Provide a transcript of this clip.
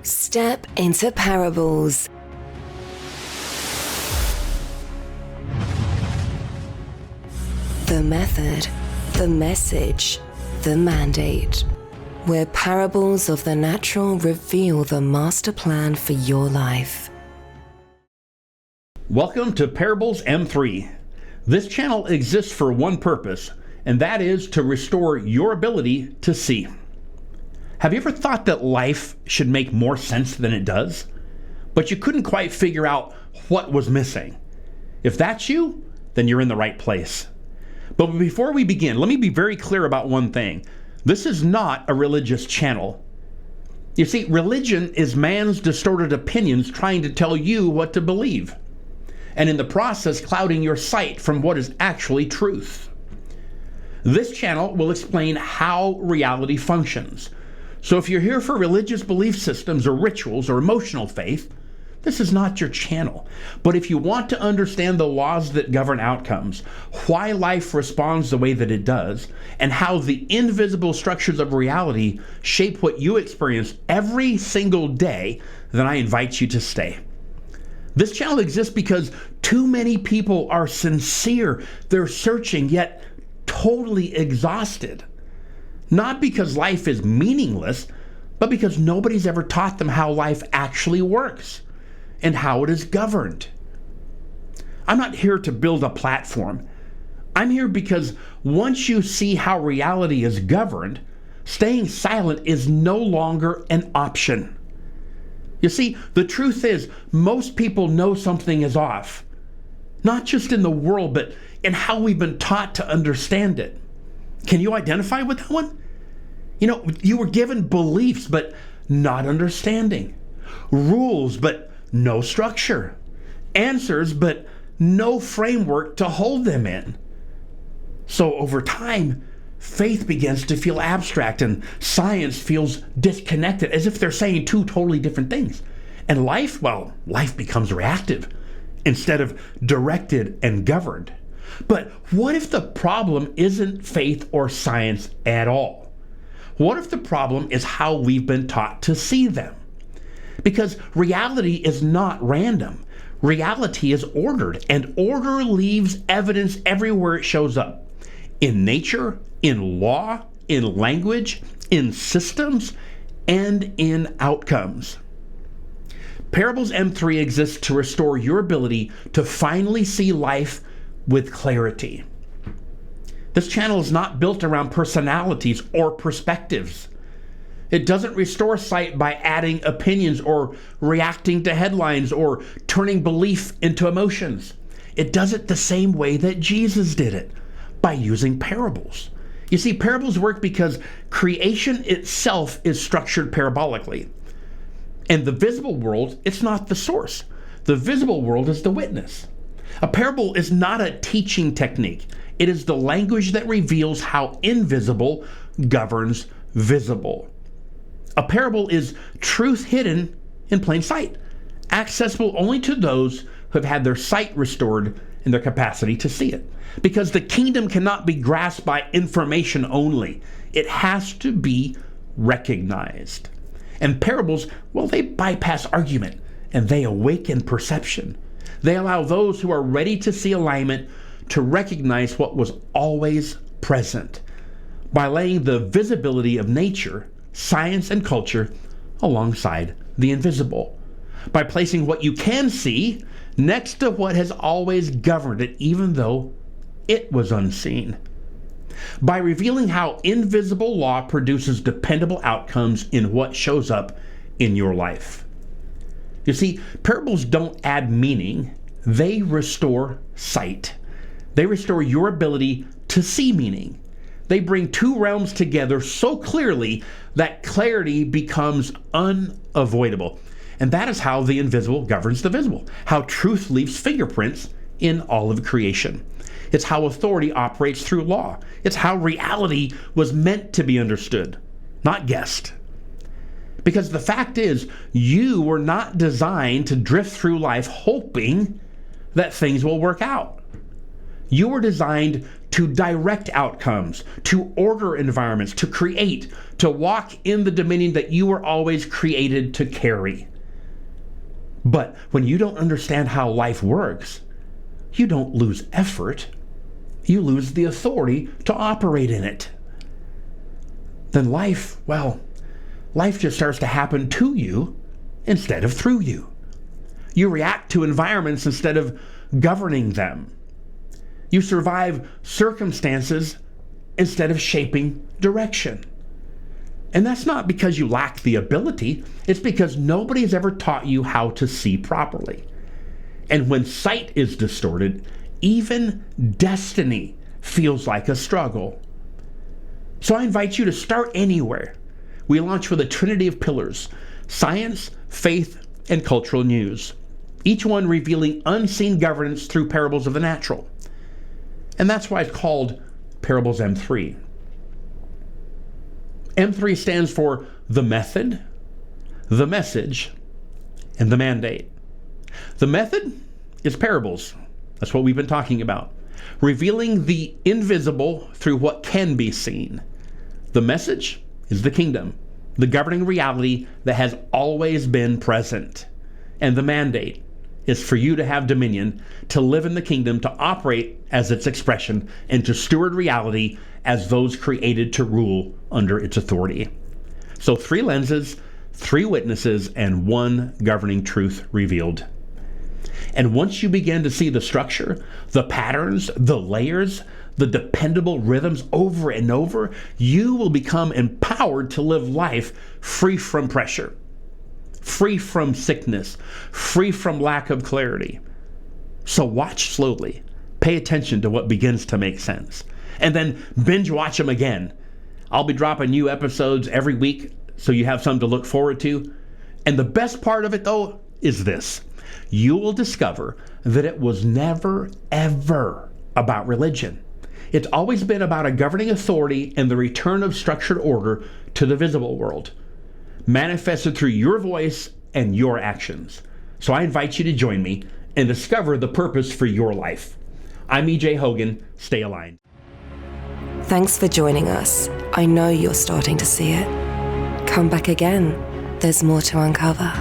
Step into Parables. The method, the message, the mandate. Where parables of the natural reveal the master plan for your life. Welcome to ParablesM3. This channel exists for one purpose, and that is to restore your ability to see. Have you ever thought that life should make more sense than it does, but you couldn't quite figure out what was missing? If that's you, then you're in the right place. But before we begin, let me be very clear about one thing. This is not a religious channel. You see, religion is man's distorted opinions trying to tell you what to believe, and in the process clouding your sight from what is actually truth. This channel will explain how reality functions. So if you're here for religious belief systems or rituals or emotional faith, this is not your channel. But if you want to understand the laws that govern outcomes, why life responds the way that it does, and how the invisible structures of reality shape what you experience every single day, then I invite you to stay. This channel exists because too many people are sincere. They're searching, yet totally exhausted. Not because life is meaningless, but because nobody's ever taught them how life actually works and how it is governed. I'm not here to build a platform. I'm here because once you see how reality is governed, staying silent is no longer an option. You see, the truth is, most people know something is off, not just in the world, but in how we've been taught to understand it. Can you identify with that one? You know, you were given beliefs, but not understanding. Rules, but no structure. Answers, but no framework to hold them in. So over time, faith begins to feel abstract and science feels disconnected, as if they're saying two totally different things. And life, well, life becomes reactive instead of directed and governed. But what if the problem isn't faith or science at all? What if the problem is how we've been taught to see them? Because reality is not random. Reality is ordered, and order leaves evidence everywhere it shows up. In nature, in law, in language, in systems, and in outcomes. ParablesM3 exists to restore your ability to finally see life with clarity. This channel is not built around personalities or perspectives. It doesn't restore sight by adding opinions or reacting to headlines or turning belief into emotions. It does it the same way that Jesus did it, by using parables. You see, parables work because creation itself is structured parabolically. And the visible world, it's not the source. The visible world is the witness. A parable is not a teaching technique. It is the language that reveals how invisible governs visible. A parable is truth hidden in plain sight, accessible only to those who have had their sight restored and their capacity to see it. Because the kingdom cannot be grasped by information only. It has to be recognized. And parables, well, they bypass argument and they awaken perception. They allow those who are ready to see alignment to recognize what was always present by laying the visibility of nature, science, and culture alongside the invisible, by placing what you can see next to what has always governed it, even though it was unseen, by revealing how invisible law produces dependable outcomes in what shows up in your life. You see, parables don't add meaning, they restore sight. They restore your ability to see meaning. They bring two realms together so clearly that clarity becomes unavoidable. And that is how the invisible governs the visible, how truth leaves fingerprints in all of creation. It's how authority operates through law. It's how reality was meant to be understood, not guessed. Because the fact is, you were not designed to drift through life hoping that things will work out. You were designed to direct outcomes, to order environments, to create, to walk in the dominion that you were always created to carry. But when you don't understand how life works, you don't lose effort. You lose the authority to operate in it. Then life just starts to happen to you instead of through you. You react to environments instead of governing them. You survive circumstances instead of shaping direction. And that's not because you lack the ability, it's because nobody has ever taught you how to see properly. And when sight is distorted, even destiny feels like a struggle. So I invite you to start anywhere. We launch with a trinity of pillars: science, faith, and cultural news, each one revealing unseen governance through parables of the natural. And that's why it's called Parables M3. M3 stands for the method, the message, and the mandate. The method is parables. That's what we've been talking about. Revealing the invisible through what can be seen. The message is the kingdom, the governing reality that has always been present. And the mandate is for you to have dominion, to live in the kingdom, to operate as its expression, and to steward reality as those created to rule under its authority. So 3 lenses, 3 witnesses, and 1 governing truth revealed. And once you begin to see the structure, the patterns, the layers, the dependable rhythms over and over, you will become empowered to live life free from pressure, free from sickness, free from lack of clarity. So watch slowly. Pay attention to what begins to make sense. And then binge watch them again. I'll be dropping new episodes every week, so you have something to look forward to. And the best part of it, though, is this. You will discover that it was never, ever about religion. It's always been about a governing authority and the return of structured order to the visible world, manifested through your voice and your actions. So I invite you to join me and discover the purpose for your life. I'm 𝘸𝘸𝘸𝘸. Stay aligned. Thanks for joining us. I know you're starting to see it. Come back again. There's more to uncover.